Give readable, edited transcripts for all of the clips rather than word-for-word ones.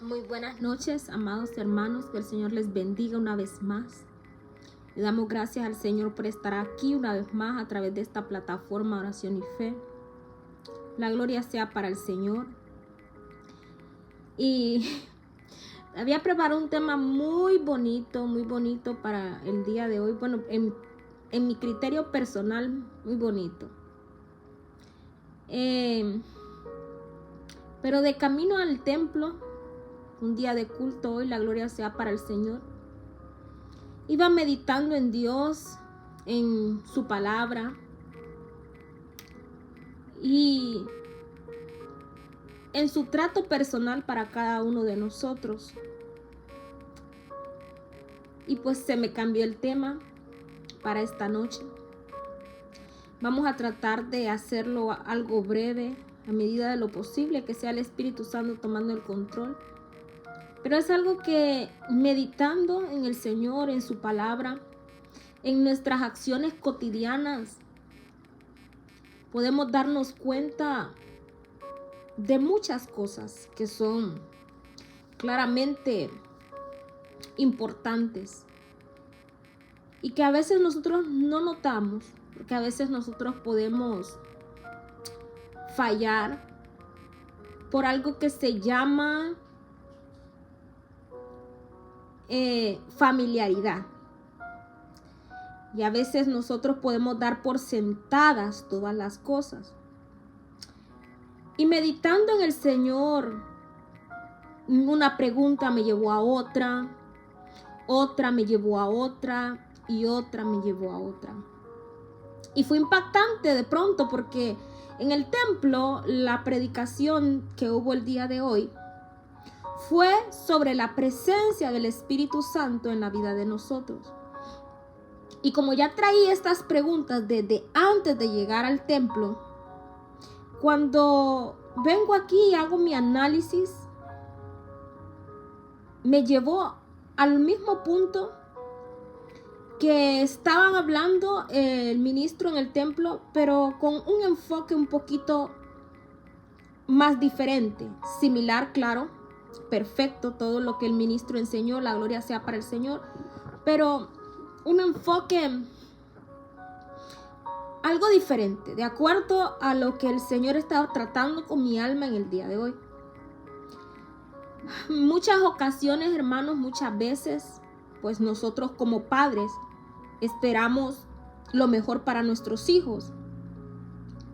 Muy buenas noches, amados hermanos, que el Señor les bendiga una vez más. Le damos gracias al Señor por estar aquí una vez más a través de esta plataforma Oración y Fe. La gloria sea para el Señor. Y había preparado un tema muy bonito para el día de hoy. Bueno, en mi criterio personal, muy bonito. Pero de camino al templo, un día de culto hoy, la gloria sea para el Señor. Iba meditando en Dios, en su palabra y en su trato personal para cada uno de nosotros. Y pues se me cambió el tema para esta noche. Vamos a tratar de hacerlo algo breve, a medida de lo posible, que sea el Espíritu Santo tomando el control. Pero es algo que meditando en el Señor, en su palabra, en nuestras acciones cotidianas, podemos darnos cuenta de muchas cosas que son claramente importantes y que a veces nosotros no notamos, porque a veces nosotros podemos fallar por algo que se llama familiaridad. Y a veces nosotros podemos dar por sentadas todas las cosas. Y meditando en el Señor, una pregunta me llevó a otra me llevó a otra y otra me llevó a otra. Y fue impactante de pronto porque en el templo la predicación que hubo el día de hoy fue sobre la presencia del Espíritu Santo en la vida de nosotros. Y como ya traía estas preguntas desde antes de llegar al templo, cuando vengo aquí y hago mi análisis, me llevó al mismo punto que estaban hablando el ministro en el templo, pero con un enfoque un poquito más diferente, similar, claro, perfecto, todo lo que el ministro enseñó, la gloria sea para el Señor, pero un enfoque algo diferente, de acuerdo a lo que el Señor estaba tratando con mi alma en el día de hoy. Muchas ocasiones, hermanos, muchas veces, pues nosotros como padres esperamos lo mejor para nuestros hijos,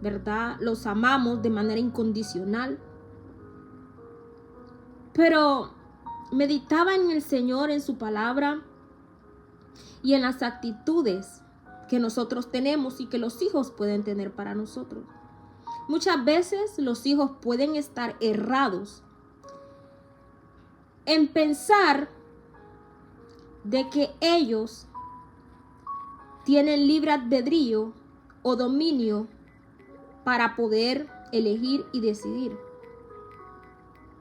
¿verdad? Los amamos de manera incondicional. Pero meditaba en el Señor, en su palabra y en las actitudes que nosotros tenemos y que los hijos pueden tener para nosotros. Muchas veces los hijos pueden estar errados en pensar de que ellos tienen libre albedrío o dominio para poder elegir y decidir.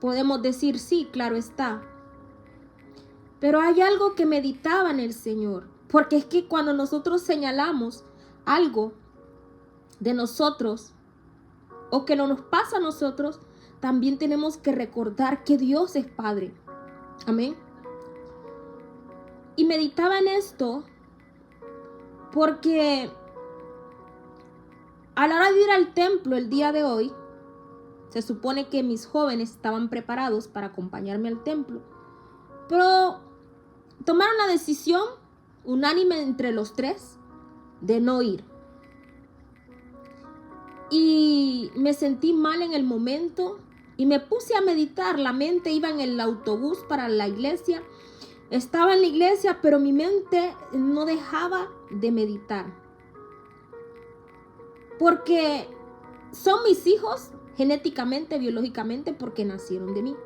Podemos decir sí, claro está. Pero hay algo que meditaba en el Señor. Porque es que cuando nosotros señalamos algo de nosotros o que no nos pasa a nosotros, también tenemos que recordar que Dios es Padre. Amén. Y meditaba en esto porque a la hora de ir al templo el día de hoy, se supone que mis jóvenes estaban preparados para acompañarme al templo, pero tomaron la decisión unánime entre los tres de no ir. Y me sentí mal en el momento y me puse a meditar. La mente iba en el autobús para la iglesia. Estaba en la iglesia, pero mi mente no dejaba de meditar. Porque son mis hijos genéticamente, biológicamente, porque nacieron de mí.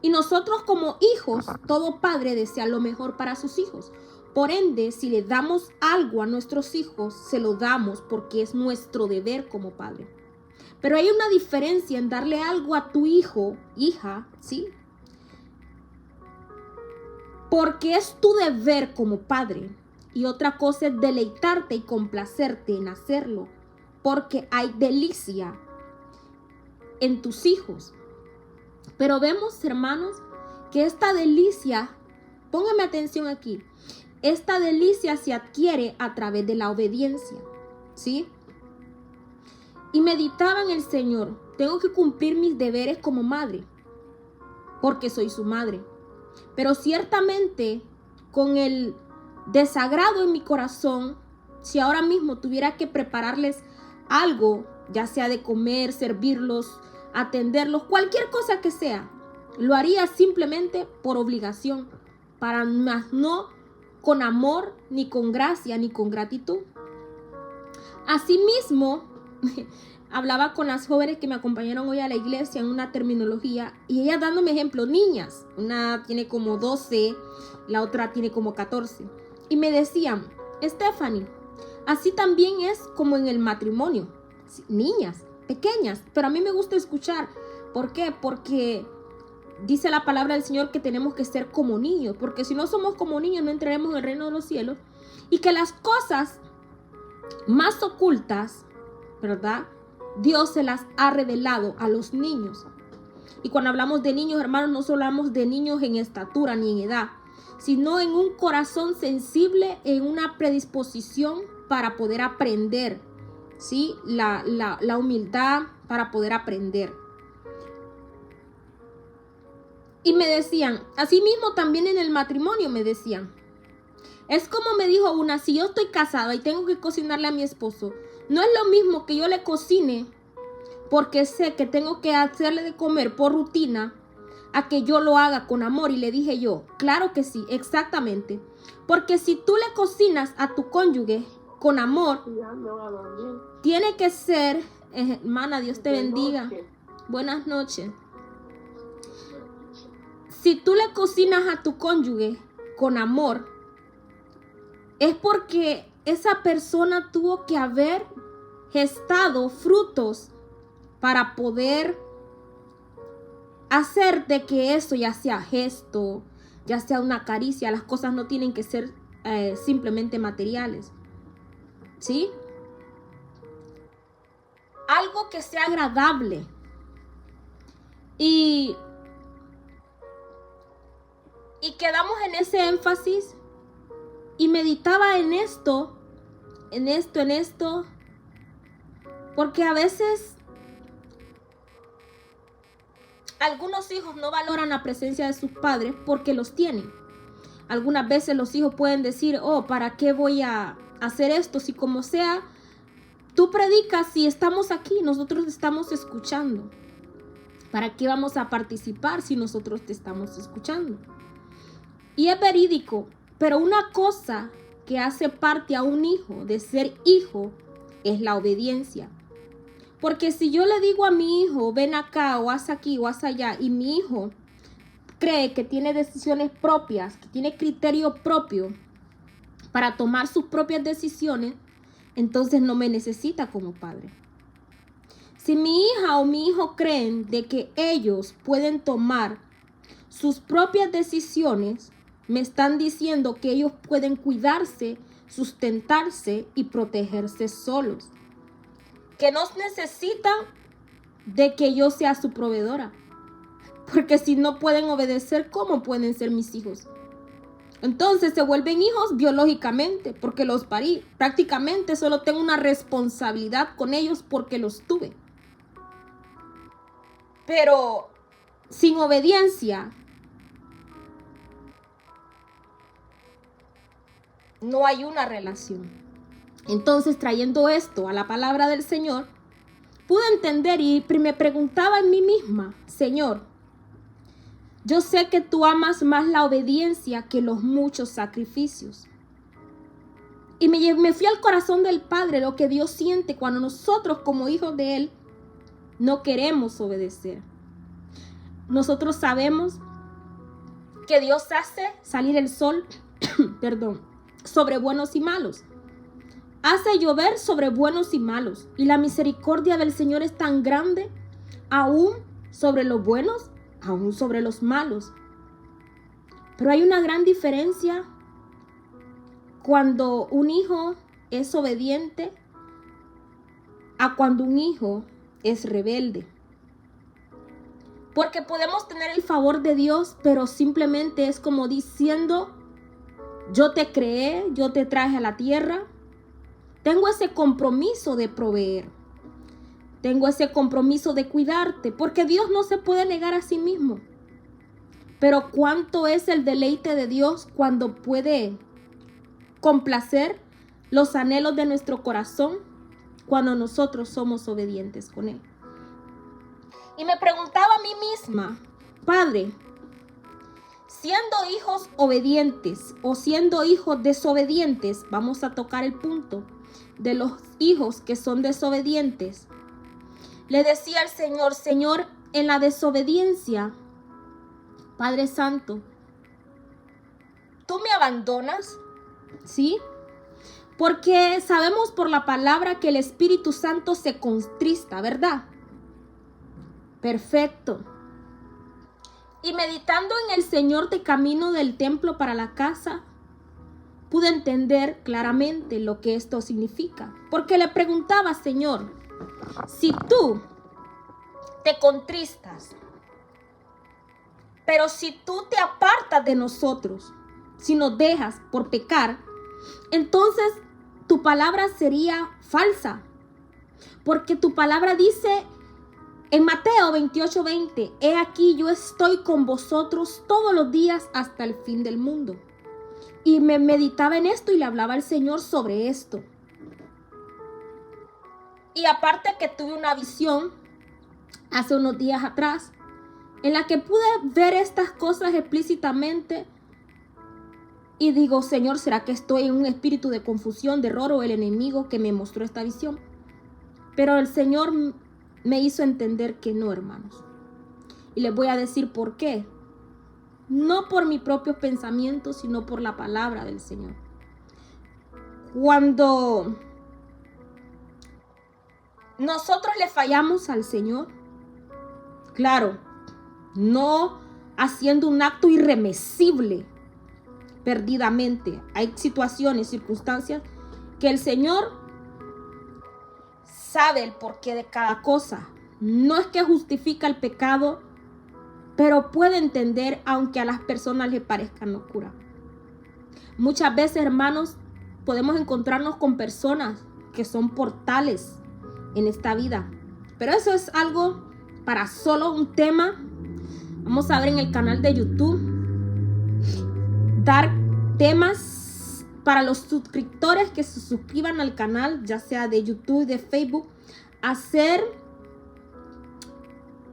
Y nosotros como hijos, todo padre desea lo mejor para sus hijos. Por ende, si le damos algo a nuestros hijos, se lo damos porque es nuestro deber como padre. Pero hay una diferencia en darle algo a tu hijo, hija, ¿sí? Porque es tu deber como padre. Y otra cosa es deleitarte y complacerte en hacerlo. Porque hay delicia en tus hijos. Pero vemos, hermanos, que esta delicia, póngame atención aquí, esta delicia se adquiere a través de la obediencia, ¿sí? Y meditaba en el Señor, tengo que cumplir mis deberes como madre, porque soy su madre. Pero ciertamente, con el desagrado en mi corazón, si ahora mismo tuviera que prepararles algo, ya sea de comer, servirlos, atenderlos, cualquier cosa que sea, lo haría simplemente por obligación, para más no con amor, ni con gracia, ni con gratitud. Asimismo, hablaba con las jóvenes que me acompañaron hoy a la iglesia en una terminología, y ellas dándome ejemplo, niñas, una tiene como 12, la otra tiene como 14, y me decían, Stephanie, así también es como en el matrimonio, niñas, pequeñas, pero a mí me gusta escuchar. ¿Por qué? Porque dice la palabra del Señor que tenemos que ser como niños, porque si no somos como niños no entraremos en el reino de los cielos, y que las cosas más ocultas, ¿verdad?, Dios se las ha revelado a los niños. Y cuando hablamos de niños, hermanos, no solo hablamos de niños en estatura ni en edad, sino en un corazón sensible, en una predisposición para poder aprender, ¿sí? La humildad para poder aprender. Y me decían, así mismo también en el matrimonio me decían, es como me dijo una, si yo estoy casada y tengo que cocinarle a mi esposo, no es lo mismo que yo le cocine porque sé que tengo que hacerle de comer por rutina, a que yo lo haga con amor. Y le dije yo, claro que sí, exactamente. Porque si tú le cocinas a tu cónyuge con amor, tiene que ser, hermana, Dios te bendiga. Buenas noches. Si tú le cocinas a tu cónyuge con amor, es porque esa persona tuvo que haber gestado frutos para poder hacer de que eso, ya sea gesto, ya sea una caricia, las cosas no tienen que ser simplemente materiales, ¿sí? Algo que sea agradable. Y quedamos en ese énfasis y meditaba en esto, porque a veces algunos hijos no valoran la presencia de sus padres porque los tienen. Algunas veces los hijos pueden decir, oh, ¿para qué voy a hacer esto? Si como sea, tú predicas, si estamos aquí, nosotros estamos escuchando. ¿Para qué vamos a participar si nosotros te estamos escuchando? Y es verídico, pero una cosa que hace parte a un hijo de ser hijo es la obediencia. Porque si yo le digo a mi hijo, ven acá o haz aquí o haz allá, y mi hijo cree que tiene decisiones propias, que tiene criterio propio para tomar sus propias decisiones, entonces no me necesita como padre. Si mi hija o mi hijo creen de que ellos pueden tomar sus propias decisiones, me están diciendo que ellos pueden cuidarse, sustentarse y protegerse solos. Que no necesitan de que yo sea su proveedora. Porque si no pueden obedecer, ¿cómo pueden ser mis hijos? Entonces se vuelven hijos biológicamente, porque los parí. Prácticamente solo tengo una responsabilidad con ellos porque los tuve. Pero sin obediencia no hay una relación. Entonces, trayendo esto a la palabra del Señor, pude entender y me preguntaba en mí misma, Señor, yo sé que tú amas más la obediencia que los muchos sacrificios. Y me fui al corazón del Padre, lo que Dios siente cuando nosotros como hijos de Él no queremos obedecer. Nosotros sabemos que Dios hace salir el sol, sobre buenos y malos. Hace llover sobre buenos y malos. Y la misericordia del Señor es tan grande, aún sobre los buenos, aún sobre los malos. Pero hay una gran diferencia cuando un hijo es obediente a cuando un hijo es rebelde. Porque podemos tener el favor de Dios, pero simplemente es como diciendo, yo te creé, yo te traje a la tierra. Tengo ese compromiso de proveer. Tengo ese compromiso de cuidarte, porque Dios no se puede negar a sí mismo. Pero cuánto es el deleite de Dios cuando puede complacer los anhelos de nuestro corazón cuando nosotros somos obedientes con Él. Y me preguntaba a mí misma, Padre, siendo hijos obedientes o siendo hijos desobedientes, vamos a tocar el punto de los hijos que son desobedientes. Le decía al Señor, Señor, en la desobediencia, Padre Santo, ¿tú me abandonas? ¿Sí? Porque sabemos por la palabra que el Espíritu Santo se contrista, ¿verdad? Perfecto. Y meditando en el Señor de camino del templo para la casa, pude entender claramente lo que esto significa. Porque le preguntaba, Señor, si tú te contristas, pero si tú te apartas de nosotros, si nos dejas por pecar, entonces tu palabra sería falsa. Porque tu palabra dice en Mateo 28:20, he aquí yo estoy con vosotros todos los días hasta el fin del mundo. Y me meditaba en esto y le hablaba al Señor sobre esto. Y aparte que tuve una visión hace unos días atrás, en la que pude ver estas cosas explícitamente. Y digo, Señor, ¿será que estoy en un espíritu de confusión, de error o el enemigo que me mostró esta visión? Pero el Señor me hizo entender que no, hermanos. Y les voy a decir por qué. No por mis propios pensamientos, sino por la palabra del Señor. Cuando nosotros le fallamos al Señor, claro, no haciendo un acto irremisible, perdidamente. Hay situaciones, circunstancias que el Señor sabe el porqué de cada cosa. No es que justifica el pecado, pero puede entender aunque a las personas les parezcan locura. Muchas veces, hermanos, podemos encontrarnos con personas que son portales en esta vida. Pero eso es algo para solo un tema. Vamos a ver en el canal de YouTube, dar temas para los suscriptores que se suscriban al canal, ya sea de YouTube y de Facebook, hacer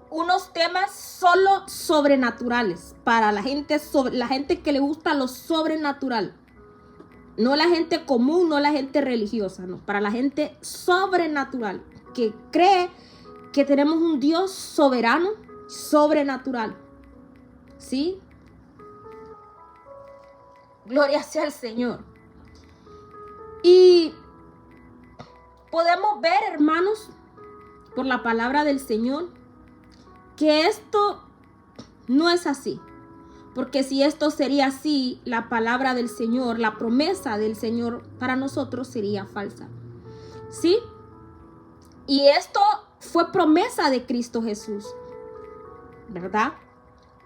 unos temas solo sobrenaturales para la gente que le gusta lo sobrenatural. No la gente común, no la gente religiosa, no, para la gente sobrenatural, que cree que tenemos un Dios soberano, sobrenatural. ¿Sí? Gloria sea al Señor. Y podemos ver, hermanos, por la palabra del Señor, que esto no es así. Porque si esto sería así, la palabra del Señor, la promesa del Señor para nosotros sería falsa. ¿Sí? Y esto fue promesa de Cristo Jesús, ¿verdad?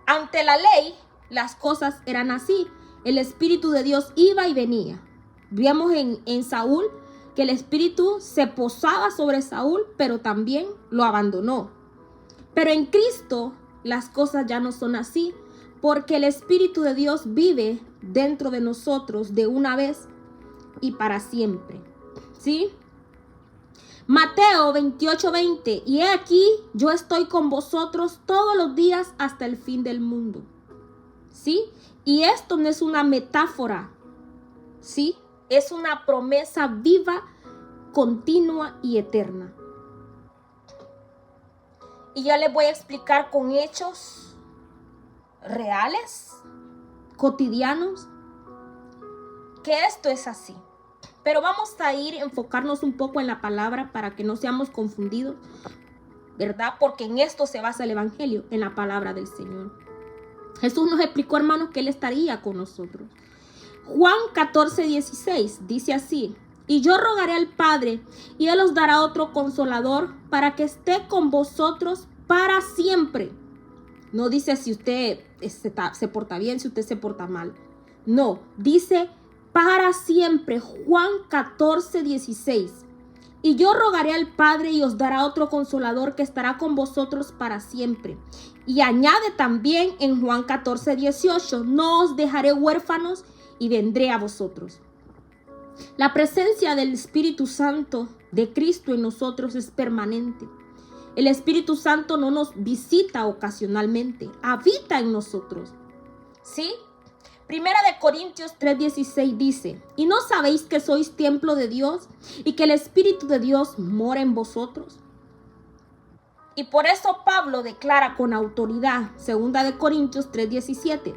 Ante la ley, las cosas eran así. El Espíritu de Dios iba y venía. Vimos en Saúl que el Espíritu se posaba sobre Saúl, pero también lo abandonó. Pero en Cristo las cosas ya no son así, porque el Espíritu de Dios vive dentro de nosotros de una vez y para siempre. ¿Sí? Mateo 28:20, y he aquí yo estoy con vosotros todos los días hasta el fin del mundo. ¿Sí? Y esto no es una metáfora, ¿sí? Es una promesa viva, continua y eterna. Y ya les voy a explicar con hechos reales, cotidianos, que esto es así. Pero vamos a enfocarnos un poco en la palabra para que no seamos confundidos, ¿verdad? Porque en esto se basa el evangelio, en la palabra del Señor. Jesús nos explicó, hermanos, que Él estaría con nosotros. Juan 14:16 dice así: y yo rogaré al Padre, y Él os dará otro consolador para que esté con vosotros para siempre. No dice si usted se porta bien, si usted se porta mal. No, dice para siempre. Juan 14:16. Y yo rogaré al Padre y os dará otro consolador que estará con vosotros para siempre. Y añade también en Juan 14:18, no os dejaré huérfanos y vendré a vosotros. La presencia del Espíritu Santo de Cristo en nosotros es permanente. El Espíritu Santo no nos visita ocasionalmente, habita en nosotros. ¿Sí? Primera de Corintios 3:16 dice, ¿y no sabéis que sois templo de Dios y que el Espíritu de Dios mora en vosotros? Y por eso Pablo declara con autoridad, Segunda de Corintios 3:17,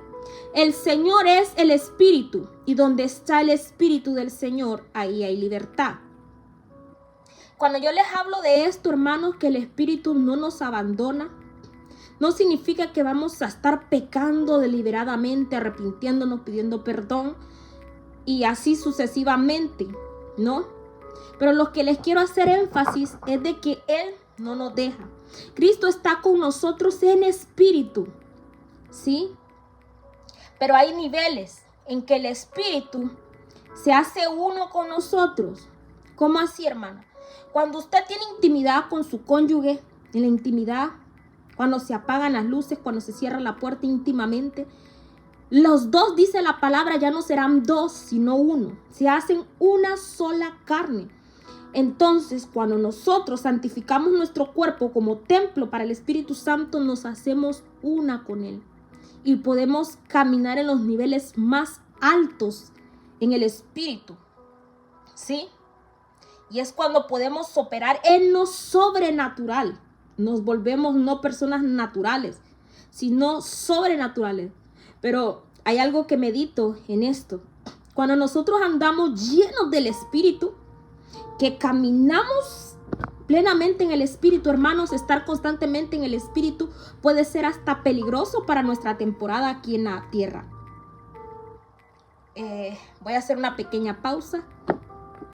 el Señor es el Espíritu, y donde está el Espíritu del Señor, ahí hay libertad. Cuando yo les hablo de esto, hermanos, que el Espíritu no nos abandona, no significa que vamos a estar pecando deliberadamente, arrepintiéndonos, pidiendo perdón y así sucesivamente, ¿no? Pero lo que les quiero hacer énfasis es de que Él no nos deja. Cristo está con nosotros en espíritu, ¿sí? Pero hay niveles en que el Espíritu se hace uno con nosotros. ¿Cómo así, hermana? Cuando usted tiene intimidad con su cónyuge, en la intimidad, cuando se apagan las luces, cuando se cierra la puerta íntimamente, los dos, dice la palabra, ya no serán dos, sino uno. Se hacen una sola carne. Entonces, cuando nosotros santificamos nuestro cuerpo como templo para el Espíritu Santo, nos hacemos una con Él. Y podemos caminar en los niveles más altos en el Espíritu. ¿Sí? Y es cuando podemos operar en lo sobrenatural. Nos volvemos no personas naturales, sino sobrenaturales. Pero hay algo que medito en esto. Cuando nosotros andamos llenos del Espíritu, que caminamos plenamente en el Espíritu, hermanos, estar constantemente en el Espíritu puede ser hasta peligroso para nuestra temporada aquí en la tierra. Voy a hacer una pequeña pausa.